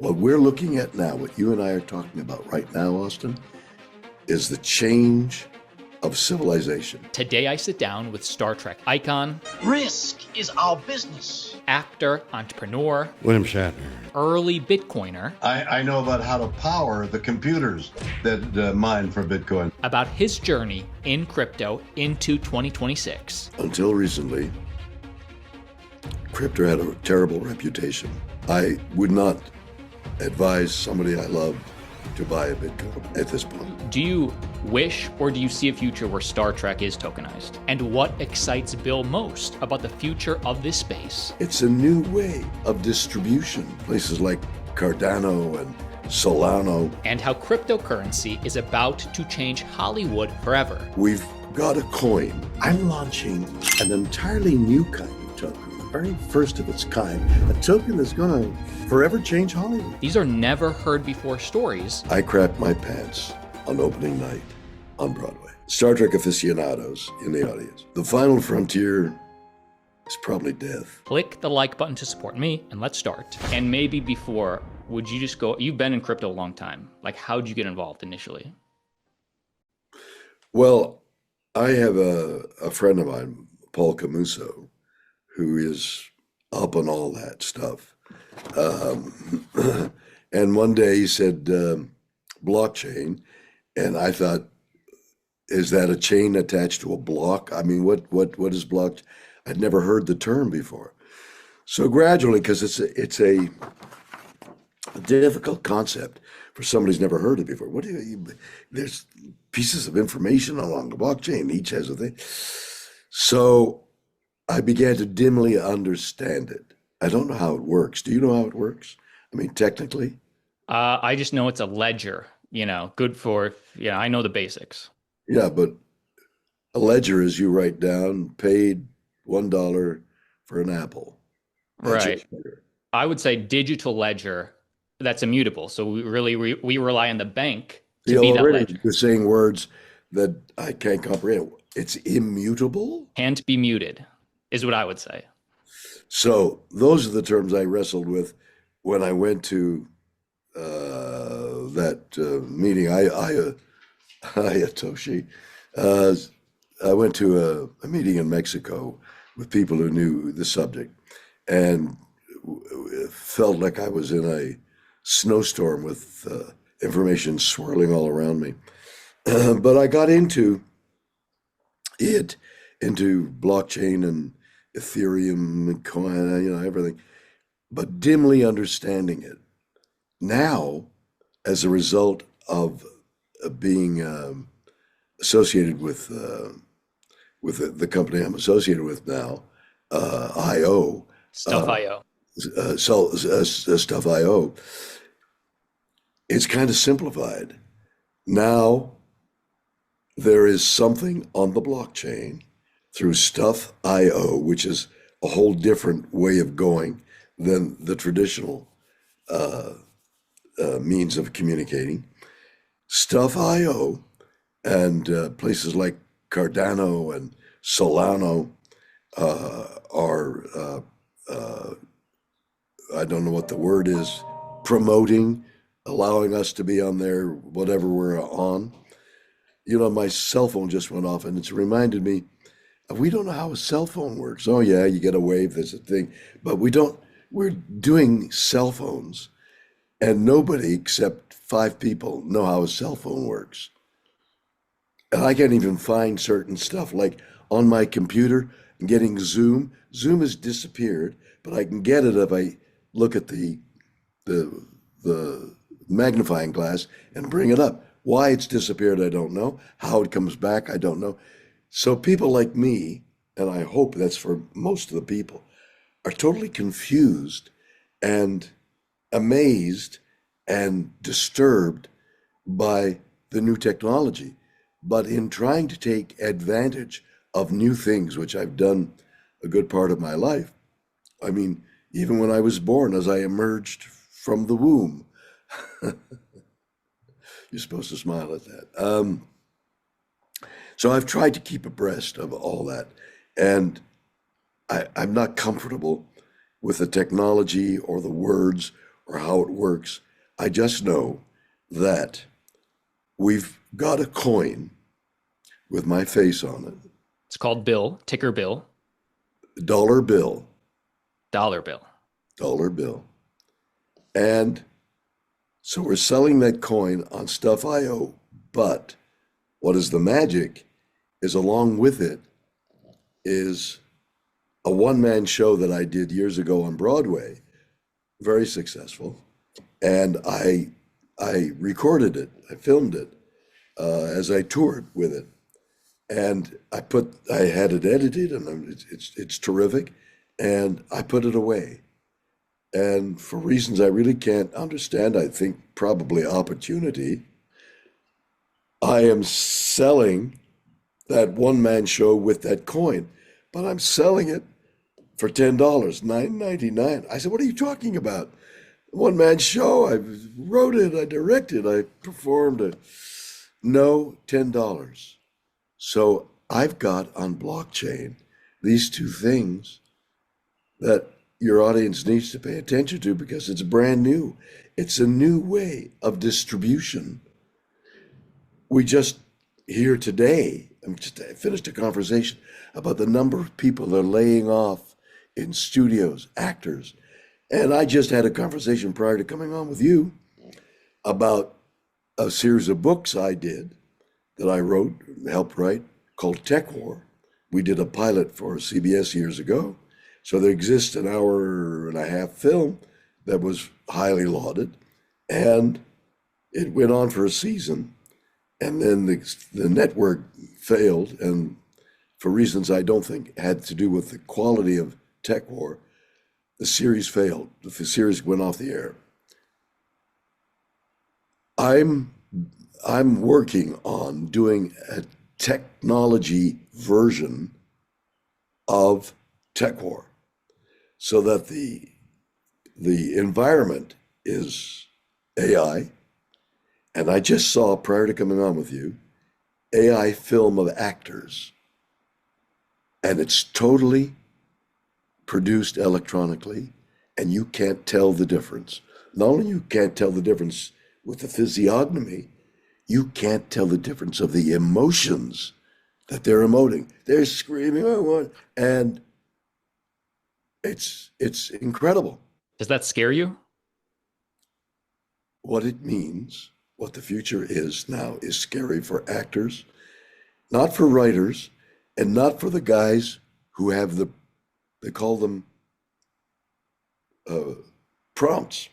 What we're looking at now, what you and I are talking about right now, Austin, is the change of civilization. Today I sit down with Star Trek icon, risk is our business, actor, entrepreneur, William Shatner, early Bitcoiner, I know about how to power the computers that mine for Bitcoin. about his journey in crypto into 2026. Until recently, crypto had a terrible reputation. I would not advise somebody I love to buy a Bitcoin at this point. Do you wish or do you see a future where Star Trek is tokenized? And what excites Bill most about the future of this space? It's a new way of distribution. Places like Cardano and Solano. And how cryptocurrency is about to change Hollywood forever. We've got a coin. I'm launching an entirely new kind of token, the very first of its kind, a token that's going to forever change Hollywood. These are never heard before stories. I crapped my pants on opening night on Broadway. Star Trek aficionados in the audience. The final frontier is probably death. Click the like button to support me and let's start. And maybe before, would you just go, you've been in crypto a long time. Like, how'd you get involved initially? Well, I have a friend of mine, Paul Camuso, who is up on all that stuff. And one day he said, blockchain. And I thought, is that a chain attached to a block? I mean, what is blockchain? I'd never heard the term before. So gradually, because it's a difficult concept for somebody who's never heard it before. What do you, there's pieces of information along the blockchain, each has a thing. So I began to dimly understand it. I don't know how it works. Do you know how it works? I mean, technically? I just know it's a ledger, good for, I know the basics. Yeah, but a ledger is you write down, paid $1 for an apple. That's right. It. I would say digital ledger, that's immutable. So we rely on the bank to be that ledger. You're saying words that I can't comprehend. It's immutable? Can't be muted, is what I would say. So those are the terms I wrestled with when I went to that meeting. Ayatoshi. I went to a meeting in Mexico with people who knew the subject, and felt like I was in a snowstorm with information swirling all around me. But I got into blockchain and Ethereum and coin, everything, but dimly understanding it. Now, as a result of being associated with the company I'm associated with now, IO. Stuff.io. Stuff.io. It's kind of simplified. Now, there is something on the blockchain through Stuff.io, which is a whole different way of going than the traditional means of communicating. Stuff.io and places like Cardano and Solano are, I don't know what the word is, promoting, allowing us to be on there, whatever we're on. My cell phone just went off, and it's reminded me, we don't know how a cell phone works. Oh yeah, you get a wave, there's a thing, but we're doing cell phones, and nobody except 5 people know how a cell phone works. And I can't even find certain stuff, like on my computer, I'm getting Zoom. Zoom has disappeared, but I can get it if I look at the magnifying glass and bring it up. Why it's disappeared, I don't know. How it comes back, I don't know. So people like me, and I hope that's for most of the people, are totally confused and amazed and disturbed by the new technology. But in trying to take advantage of new things, which I've done a good part of my life, I mean, even when I was born, as I emerged from the womb, you're supposed to smile at that. So I've tried to keep abreast of all that. And I'm not comfortable with the technology or the words or how it works. I just know that we've got a coin with my face on it, It's called Bill, ticker Bill, dollar bill, dollar bill. dollar bill. And so we're selling that coin on Stuff.io, but what is the magic is along with it is a one-man show that I did years ago on Broadway, very successful. And I recorded it, I filmed it as I toured with it. And I had it edited, and it's terrific. And I put it away. And for reasons I really can't understand, I think probably opportunity, I am selling that one-man show with that coin, but I'm selling it for $10, $9.99. I said, what are you talking about? One-man show, I wrote it, I directed, I performed it. No, $10. So I've got on blockchain these two things that your audience needs to pay attention to because it's brand new. It's a new way of distribution. We just here today, I finished a conversation about the number of people that are laying off in studios, actors. And I just had a conversation prior to coming on with you about a series of books I did that I wrote, helped write, called Tech War. We did a pilot for CBS years ago. So there exists an hour and a half film that was highly lauded, and it went on for a season. And then the network failed, and for reasons I don't think had to do with the quality of Tech War, the series failed. The series went off the air. I'm working on doing a technology version of Tech War, so that the environment is AI. And I just saw, prior to coming on with you, AI film of actors. And it's totally produced electronically, and you can't tell the difference. Not only you can't tell the difference with the physiognomy, you can't tell the difference of the emotions that they're emoting. They're screaming, "I want," and it's incredible. Does that scare you? What it means, what the future is now, is scary for actors, not for writers, and not for the guys who have they call them prompts.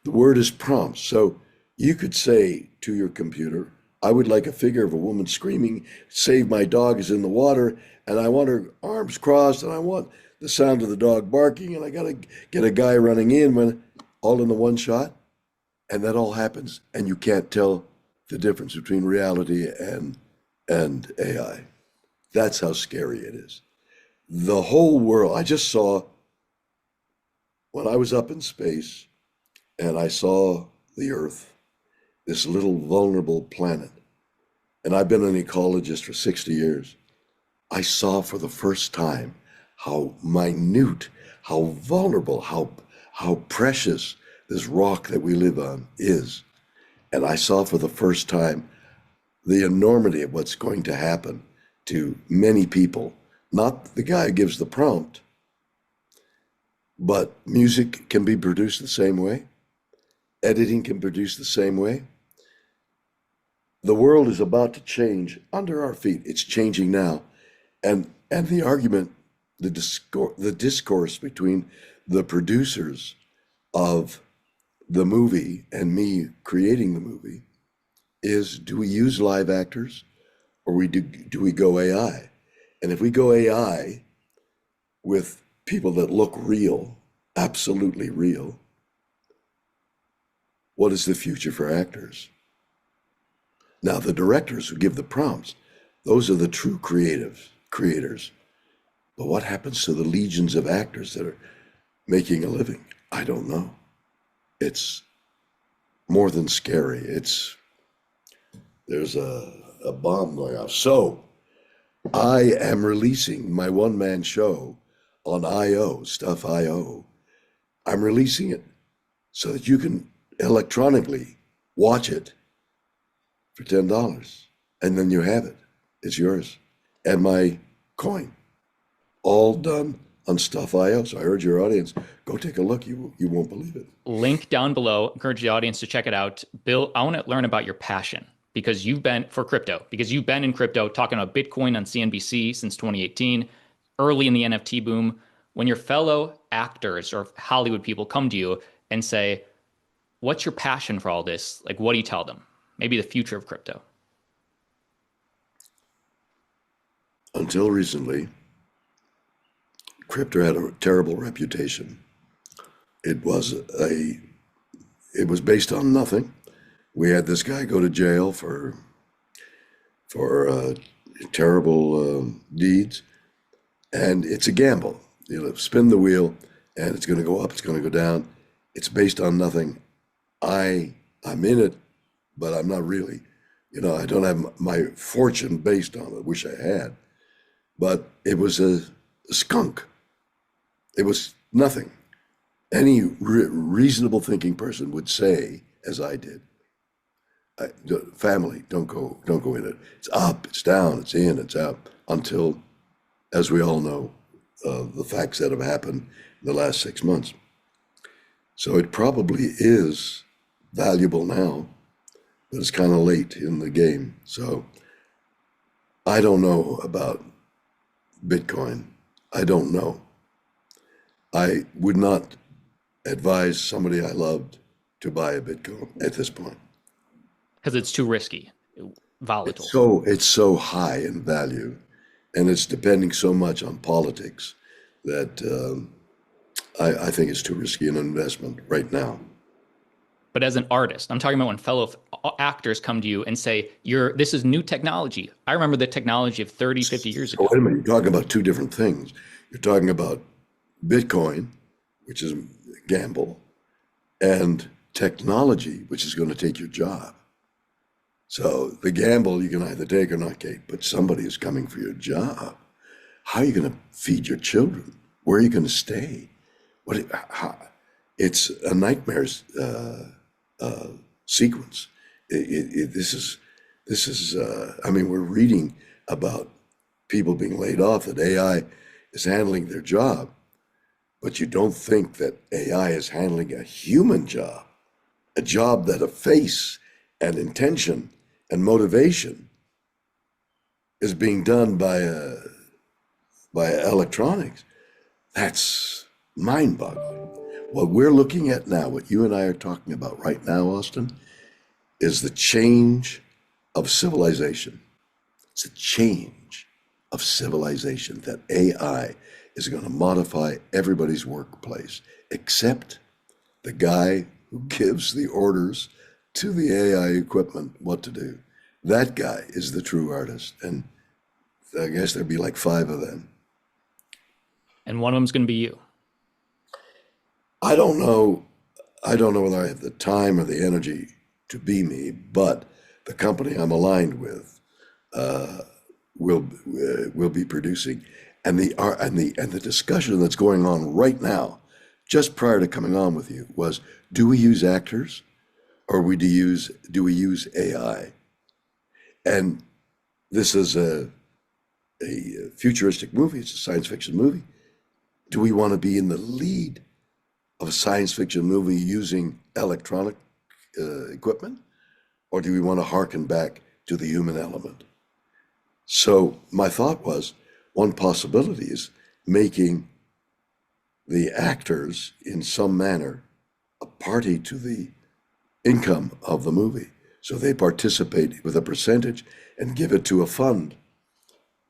The word is prompts. So you could say to your computer, I would like a figure of a woman screaming, "Save my dog is in the water," and I want her arms crossed, and I want the sound of the dog barking, and I gotta get a guy running in, all in the one shot. And that all happens, and you can't tell the difference between reality and AI. That's how scary it is. The whole world, I just saw, when I was up in space, and I saw the Earth, this little vulnerable planet, and I've been an ecologist for 60 years, I saw for the first time how minute, how vulnerable, how precious this rock that we live on is. And I saw for the first time the enormity of what's going to happen to many people. Not the guy who gives the prompt, but music can be produced the same way. Editing can produce the same way. The world is about to change under our feet. It's changing now. And the argument, the discourse between the producers of the movie and me creating the movie is, do we use live actors, or do we go AI? And if we go AI with people that look real, absolutely real, what is the future for actors? Now, the directors who give the prompts, those are the true creators. But what happens to the legions of actors that are making a living? I don't know. It's more than scary. There's a bomb going off. So I am releasing my one-man show on IO, Stuff.io. I'm releasing it so that you can electronically watch it for $10. And then you have it. It's yours. And my coin, all done on Stuff.io. So I urge your audience, go take a look. You won't believe it. Link down below. Encourage the audience to check it out. Bill, I want to learn about your passion because you've been in crypto talking about Bitcoin on CNBC since 2018, early in the NFT boom. When your fellow actors or Hollywood people come to you and say, what's your passion for all this? Like, what do you tell them? Maybe the future of crypto. Until recently, crypto had a terrible reputation. It was based on nothing. We had this guy go to jail for terrible deeds, and it's a gamble. You know, spin the wheel, and it's going to go up. It's going to go down. It's based on nothing. I'm in it, but I'm not really. You know, I don't have my fortune based on it. Wish I had, but it was a skunk. It was nothing. Any reasonable thinking person would say, as I did, family, don't go in it. It's up, it's down, it's in, it's out, until, as we all know, the facts that have happened in the last 6 months. So it probably is valuable now, but it's kind of late in the game. So I don't know about Bitcoin. I don't know. I would not advise somebody I loved to buy a Bitcoin at this point. Because it's too risky, volatile. It's so high in value, and it's depending so much on politics that I think it's too risky an investment right now. But as an artist, I'm talking about when fellow actors come to you and say, this is new technology. I remember the technology of 30, 50 years ago. Wait a minute, you're talking about two different things. You're talking about Bitcoin, which is a gamble, and technology, which is going to take your job. So the gamble you can either take or not take, but somebody is coming for your job. How are you going to feed your children? Where are you going to stay? It's a nightmare sequence. This is. I mean, we're reading about people being laid off, that AI is handling their job, but you don't think that AI is handling a human job, a job that a face and intention and motivation is being done by electronics. That's mind-boggling. What we're looking at now, what you and I are talking about right now, Austin, is the change of civilization. It's a change of civilization that AI is going to modify everybody's workplace, except the guy who gives the orders to the AI equipment what to do. That guy is the true artist. And I guess there'd be like 5 of them. And one of them's going to be you. I don't know whether I have the time or the energy to be me, but the company I'm aligned with will be producing, and the discussion that's going on right now, just prior to coming on with you, was: do we use actors, or do we use AI? And this is a futuristic movie. It's a science fiction movie. Do we want to be in the lead of a science fiction movie using electronic equipment, or do we want to hearken back to the human element? So my thought was, one possibility is making the actors in some manner a party to the income of the movie. So they participate with a percentage and give it to a fund.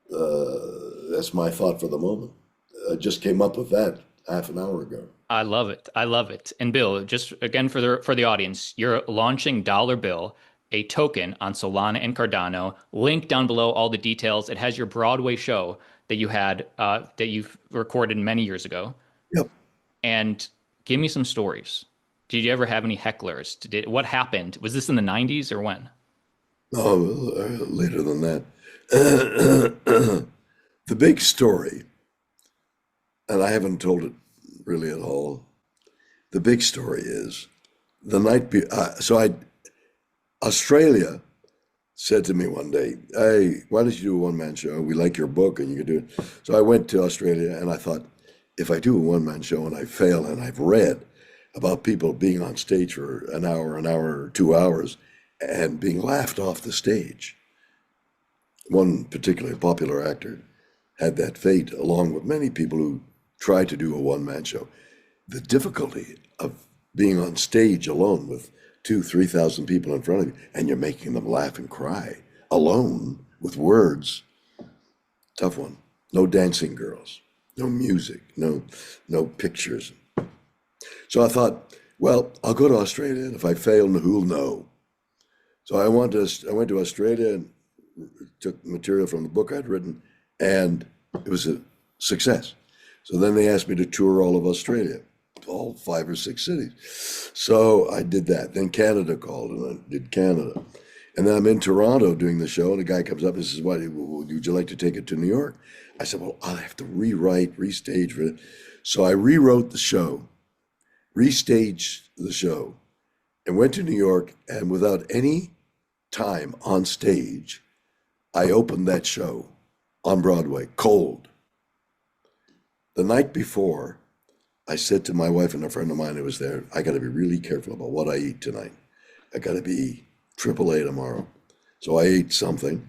That's my thought for the moment. I just came up with that half an hour ago. I love it. I love it. And Bill, just again for the audience, you're launching Dollar Bill, a token on Solana and Cardano. Link down below all the details. It has your Broadway show that you had that you've recorded many years ago. Yep. And give me some stories. Did you ever have any hecklers? What happened? Was this in the 90s or when? No, later than that. The big story, and I haven't told it really at all. The big story is the night be so I Australia said to me one day, "Hey, why don't you do a one-man show? We like your book and you can do it." So I went to Australia and I thought, if I do a one-man show and I fail, and I've read about people being on stage for an hour or 2 hours and being laughed off the stage. One particularly popular actor had that fate, along with many people who tried to do a one-man show. The difficulty of being on stage alone with 3,000 people in front of you, and you're making them laugh and cry alone with words. Tough one. No dancing girls, no music, no pictures. So I thought, well, I'll go to Australia, and if I fail, who'll know? So I went to Australia and took material from the book I'd written, and it was a success. So then they asked me to tour all of Australia, all 5 or 6 cities. So I did that. Then Canada called, and I did Canada. And then I'm in Toronto doing the show, and a guy comes up and says, "Would you like to take it to New York?" I said, "Well, I'll have to restage for it." So I rewrote the show, restaged the show, and went to New York, and without any time on stage, I opened that show on Broadway, cold. The night before, I said to my wife and a friend of mine who was there, "I got to be really careful about what I eat tonight. I got to be AAA tomorrow." So I ate something,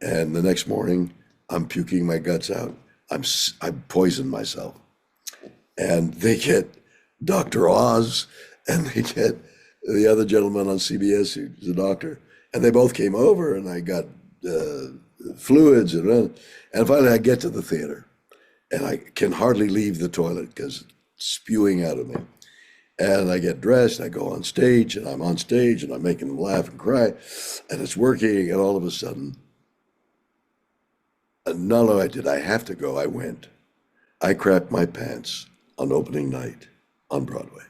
and the next morning, I'm puking my guts out. I poisoned myself. And they get Dr. Oz, and they get the other gentleman on CBS who's a doctor, and they both came over, and I got fluids, and finally I get to the theater, and I can hardly leave the toilet because it's spewing out of me. And I get dressed, I go on stage, and I'm on stage, and I'm making them laugh and cry, and it's working, and all of a sudden, not only did I have to go, I went. I crapped my pants on opening night on Broadway.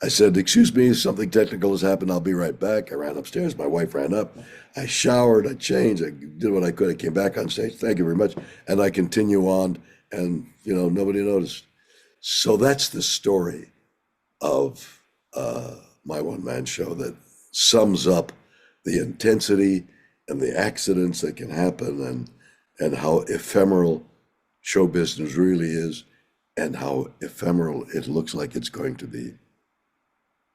I said, "Excuse me, something technical has happened. I'll be right back." I ran upstairs. My wife ran up. I showered. I changed. I did what I could. I came back on stage. "Thank you very much." And I continue on, and nobody noticed. So that's the story of my one-man show that sums up the intensity and the accidents that can happen, and how ephemeral show business really is, and how ephemeral it looks like it's going to be.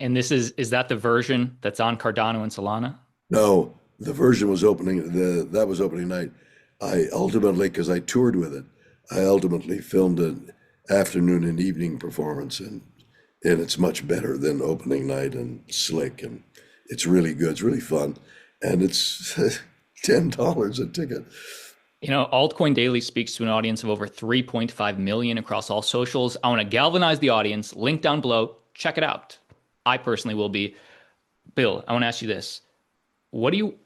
And is that the version that's on Cardano and Solana? No, the version was that was opening night. I ultimately, because I toured with it, I ultimately filmed an afternoon and evening performance, and it's much better than opening night, and slick, and it's really good. It's really fun, and it's $10 a ticket. Altcoin Daily speaks to an audience of over 3.5 million across all socials. I want to galvanize the audience. Link down below. Check it out. I personally will be. Bill, I want to ask you this. What do you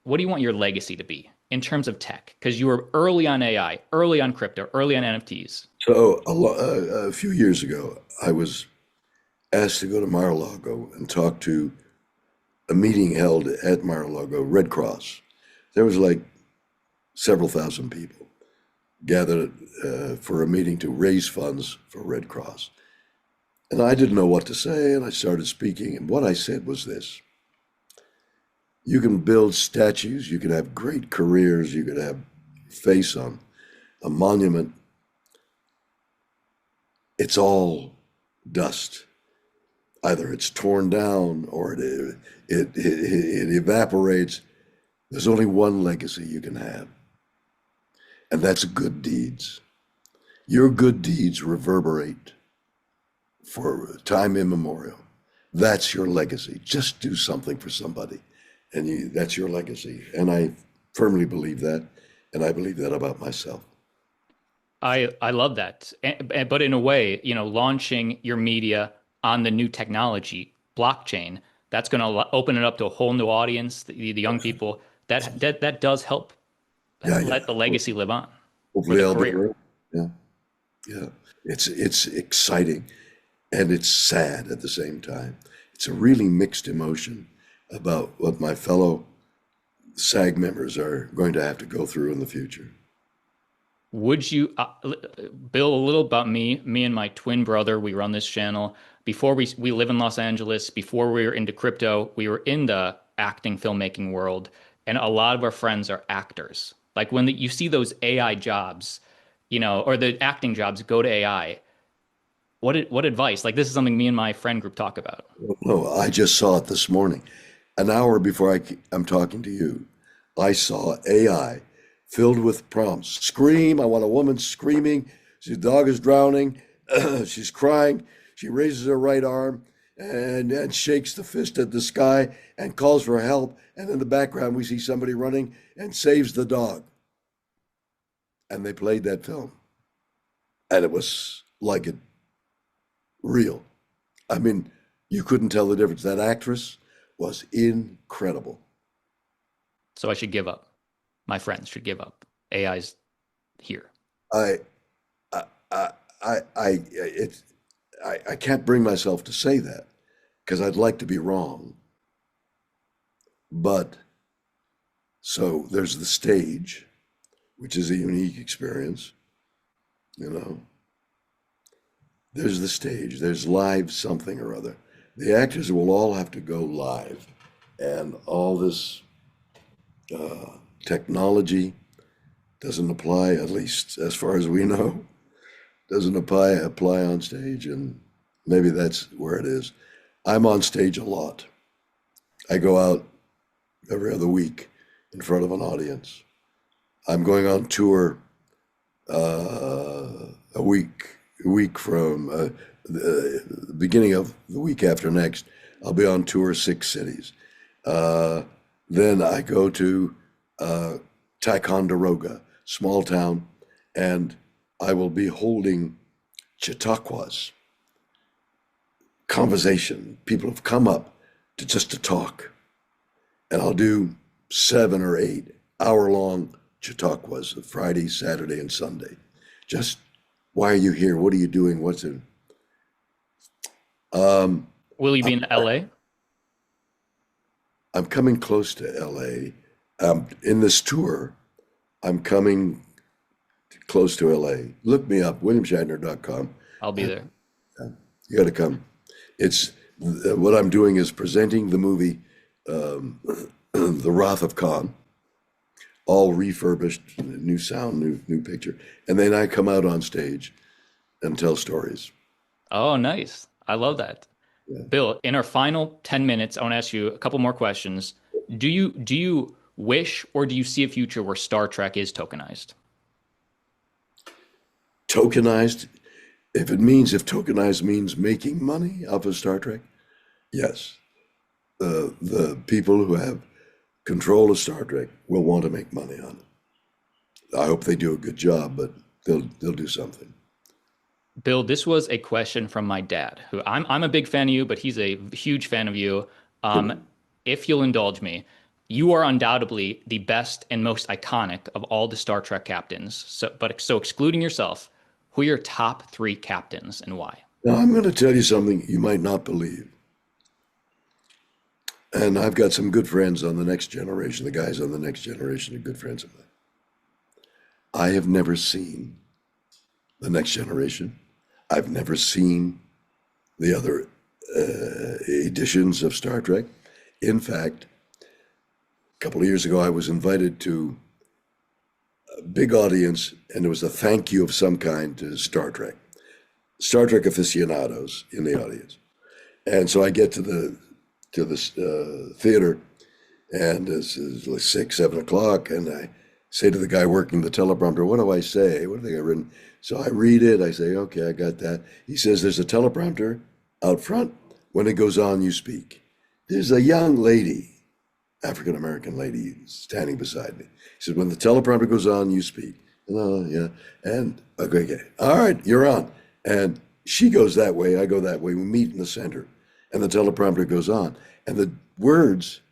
want your legacy to be in terms of tech? Because you were early on AI, early on crypto, early on NFTs. So a few years ago, I was asked to go to Mar-a-Lago and talk to a meeting held at Mar-a-Lago, Red Cross. There was like several thousand people gathered for a meeting to raise funds for Red Cross. And I didn't know what to say, and I started speaking, and what I said was this: you can build statues, you can have great careers, you could have face on a monument. It's all dust. Either it's torn down or it evaporates. There's only one legacy you can have, and that's good deeds. Your good deeds reverberate for time immemorial. That's your legacy. Just do something for somebody, and that's your legacy. And I firmly believe that, and I believe that about myself. I love that. But in a way, launching your media on the new technology, blockchain, that's going to open it up to a whole new audience, the young people. That does help let the legacy live on. Hopefully I'll be around. Yeah. It's exciting, and it's sad at the same time. It's a really mixed emotion about what my fellow SAG members are going to have to go through in the future. would you, Bill, a little about me and my twin brother, we run this channel. Before we live in Los Angeles, before we were into crypto, we were in the acting, filmmaking world. And a lot of our friends are actors. Like when you see those AI jobs, or the acting jobs go to AI, what advice? Like this is something me and my friend group talk about. No, I just saw it this morning. An hour before I'm talking to you, I saw AI filled with prompts. Scream, I want a woman screaming. The dog is drowning. She's crying. She raises her right arm and shakes the fist at the sky and calls for help. And in the background, we see somebody running and saves the dog. And they played that film. And it was like it real. I mean, you couldn't tell the difference. That actress was incredible. So I should give up. My friends should give up. AI's here. I can't bring myself to say that because I'd like to be wrong. But so there's the stage, which is a unique experience, There's the stage, there's live something or other. The actors will all have to go live, and all this technology doesn't apply, at least as far as we know, doesn't apply on stage, and maybe that's where it is. I'm on stage a lot. I go out every other week in front of an audience. I'm going on tour a week from the beginning of the week after next. I'll be on tour 6 cities. Then I go to Ticonderoga, small town, and I will be holding Chautauquas conversation. People have come up to talk, and I'll do 7 or 8 hour-long Chautauquas, Friday, Saturday, and Sunday. Just, why are you here? What are you doing? What's it? Will you be in LA? I'm coming close to LA. In this tour, I'm coming close to LA. Look me up, williamshatner.com. I'll be there. You got to come. It's what I'm doing is presenting the movie, The Wrath of Khan, all refurbished, new sound, new picture, and then I come out on stage and tell stories. Oh, nice. I love that. Yeah. Bill, in our final 10 minutes, I want to ask you a couple more questions. Do you wish or do you see a future where Star Trek is tokenized? Tokenized, if tokenized means making money off of Star Trek, yes. The people who have control of Star Trek will want to make money on it. I hope they do a good job, but they'll do something. Bill, this was a question from my dad, who I'm a big fan of you, but he's a huge fan of you. If you'll indulge me, you are undoubtedly the best and most iconic of all the Star Trek captains. So excluding yourself, who are your top 3 captains and why? Now, I'm going to tell you something you might not believe. And I've got some good friends on the next generation. The guys on the next generation are good friends of mine. I have never seen the next generation. I've never seen the other editions of Star Trek. In fact, a couple of years ago, I was invited to a big audience, and it was a thank you of some kind to Star Trek aficionados in the audience. And so I get to the theater, and it's like 6, 7 o'clock, and I say to the guy working the teleprompter, what do I say? What do they got written? So I read it. I say, okay, I got that. He says, there's a teleprompter out front. When it goes on, you speak. There's a young lady, African-American lady, standing beside me. He said, when the teleprompter goes on, you speak. Oh, yeah. And okay. All right, you're on. And she goes that way. I go that way. We meet in the center, and the teleprompter goes on. And the words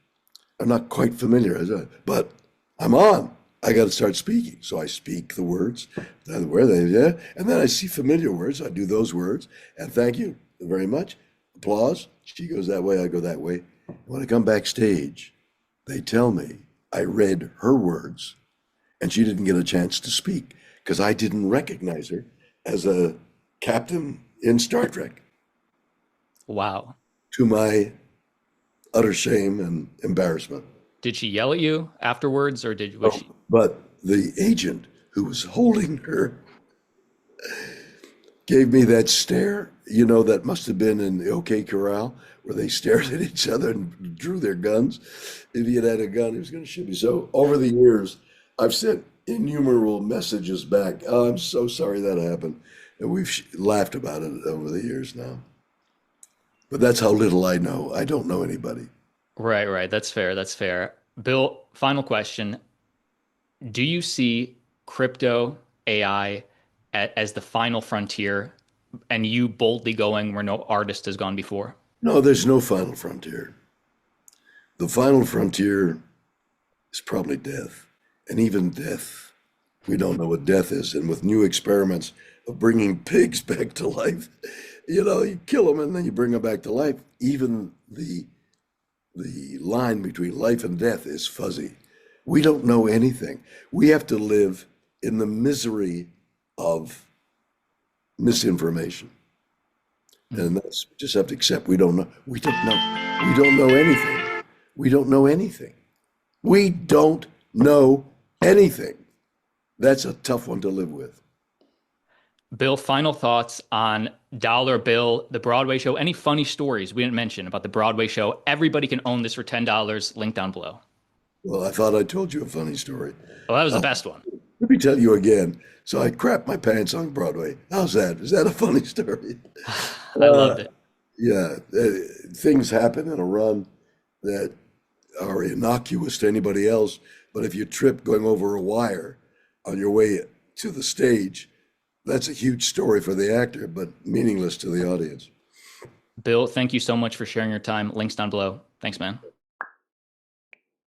are not quite familiar, but I'm on. I got to start speaking. So I speak the words, where they, yeah. And then I see familiar words. I do those words. And thank you very much. Applause. She goes that way. I go that way. When I come backstage, they tell me I read her words and she didn't get a chance to speak because I didn't recognize her as a captain in Star Trek, Wow. to my utter shame and embarrassment. Did she yell at you afterwards, or was she? But the agent who was holding her gave me that stare, that must have been in the OK Corral, where they stared at each other and drew their guns. If he had a gun, he was going to shoot me. So over the years, I've sent innumerable messages back. Oh, I'm so sorry that happened. And we've laughed about it over the years now. But that's how little I know. I don't know anybody. Right. That's fair. That's fair. Bill, final question. Do you see crypto AI as the final frontier, and you boldly going where no artist has gone before? No, there's no final frontier. The final frontier is probably death. And even death, we don't know what death is. And with new experiments of bringing pigs back to life, you kill them and then you bring them back to life. Even the line between life and death is fuzzy. We don't know anything. We have to live in the misery of misinformation. And that's, we just have to accept we don't know. We don't know. We don't know anything. We don't know anything. We don't know anything. That's a tough one to live with. Bill, final thoughts on Dollar Bill, the Broadway show. Any funny stories we didn't mention about the Broadway show? Everybody can own this for $10. Link down below. Well, I thought I told you a funny story. Well, that was the best one. Let me tell you again. So I crapped my pants on Broadway. How's that? Is that a funny story? I loved it. Yeah, things happen in a run that are innocuous to anybody else. But if you trip going over a wire on your way to the stage, that's a huge story for the actor, but meaningless to the audience. Bill, thank you so much for sharing your time. Links down below. Thanks, man.